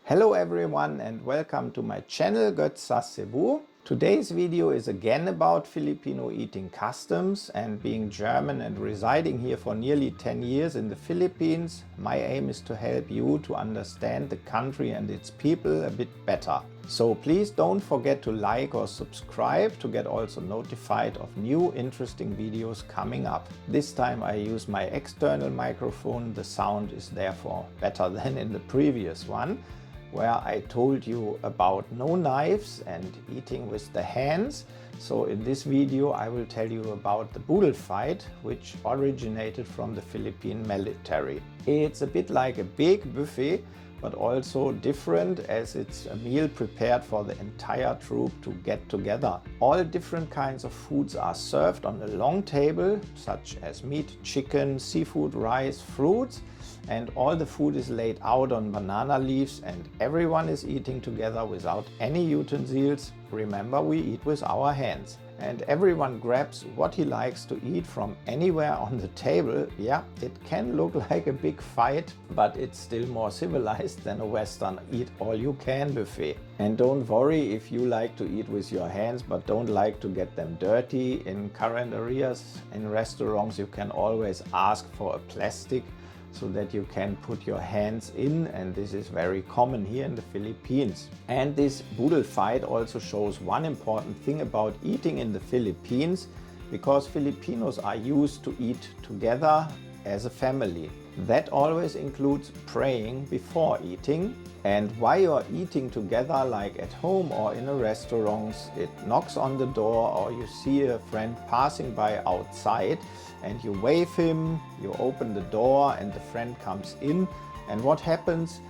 Hello everyone and welcome to my channel Götz sa Cebu. Today's video is again about Filipino eating customs, and being German and residing here for nearly 10 years in the Philippines, my aim is to help you to understand the country and its people a bit better. So please don't forget to like or subscribe to get also notified of new interesting videos coming up. This time I use my external microphone, the sound is therefore better than in the previous one, where I told you about no knives and eating with the hands. So in this video I will tell you about the Boodle Fight, which originated from the Philippine military. It's a bit like a big buffet, but also different as it's a meal prepared for the entire troop to get together. All different kinds of foods are served on a long table, such as meat, chicken, seafood, rice, fruits, and all the food is laid out on banana leaves and everyone is eating together without any utensils. Remember, we eat with our hands. And everyone grabs what he likes to eat from anywhere on the table. Yeah, it can look like a big fight, but it's still more civilized than a Western eat-all-you-can buffet. And don't worry if you like to eat with your hands but don't like to get them dirty. In current areas, in restaurants, you can always ask for a plastic so that you can put your hands in, and this is very common here in the Philippines. And this Boodle Fight also shows one important thing about eating in the Philippines, because Filipinos are used to eat together as a family. That always includes praying before eating. And while you're eating together, like at home or in a restaurant, it knocks on the door or you see a friend passing by outside and you wave him, you open the door and the friend comes in. And what happens?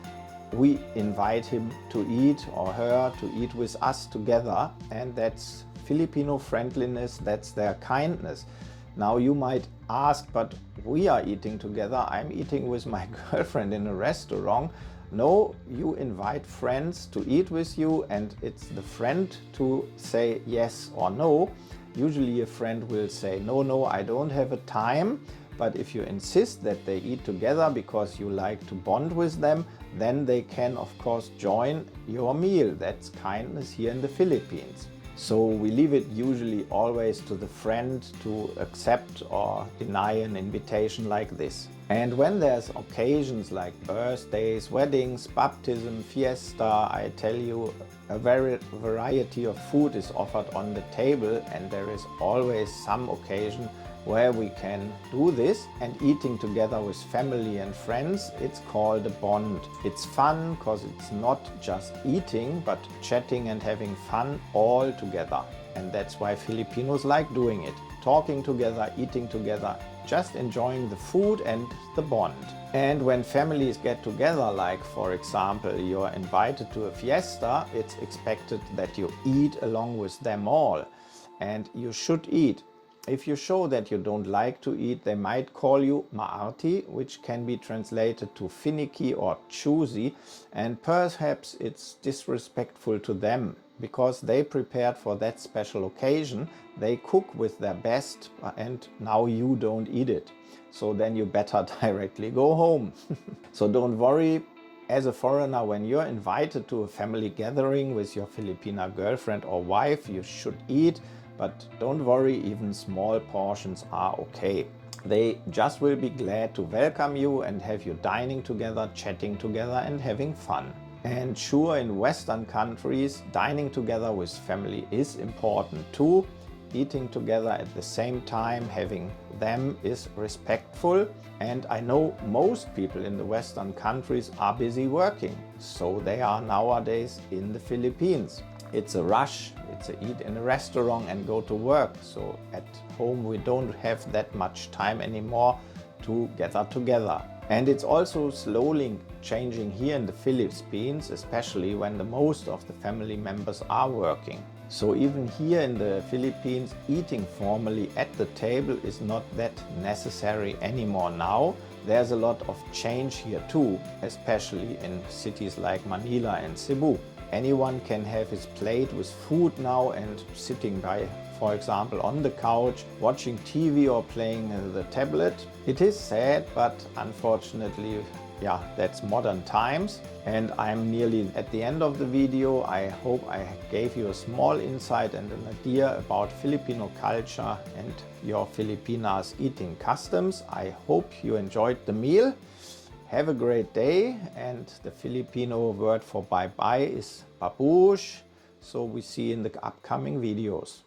We invite him to eat or her to eat with us together, and that's Filipino friendliness, that's their kindness. Now you might ask, but we are eating together, I'm eating with my girlfriend in a restaurant. No, you invite friends to eat with you and it's the friend to say yes or no. Usually a friend will say, no, I don't have a time. But if you insist that they eat together because you like to bond with them, then they can of course join your meal. That's kindness here in the Philippines. So we leave it usually always to the friend to accept or deny an invitation like this. And when there's occasions like birthdays, weddings, baptism, fiesta, I tell you, a variety of food is offered on the table, and there is always some occasion where we can do this. And eating together with family and friends, it's called a bond. It's fun because it's not just eating, but chatting and having fun all together. And that's why Filipinos like doing it. Talking together, eating together, just enjoying the food and the bond. And when families get together, like for example, you're invited to a fiesta, it's expected that you eat along with them all. And you should eat. If you show that you don't like to eat, they might call you maarti, which can be translated to finicky or choosy, and perhaps it's disrespectful to them because they prepared for that special occasion. They cook with their best and now you don't eat it. So then you better directly go home. So don't worry. As a foreigner, when you're invited to a family gathering with your Filipina girlfriend or wife, you should eat. But don't worry, even small portions are okay. They just will be glad to welcome you and have you dining together, chatting together and having fun. And sure, in Western countries, dining together with family is important too. Eating together at the same time, having them is respectful. And I know most people in the Western countries are busy working. So they are nowadays in the Philippines. It's a rush, it's a eat in a restaurant and go to work. So at home we don't have that much time anymore to gather together. And it's also slowly changing here in the Philippines, especially when the most of the family members are working. So even here in the Philippines, eating formally at the table is not that necessary anymore now. There's a lot of change here too, especially in cities like Manila and Cebu. Anyone can have his plate with food now and sitting by, for example, on the couch, watching TV or playing the tablet. It is sad, but unfortunately yeah, that's modern times. And I'm nearly at the end of the video. I hope I gave you a small insight and an idea about Filipino culture and your Filipinas eating customs. I hope you enjoyed the meal. Have a great day, and the Filipino word for bye-bye is babush. So we see you in the upcoming videos.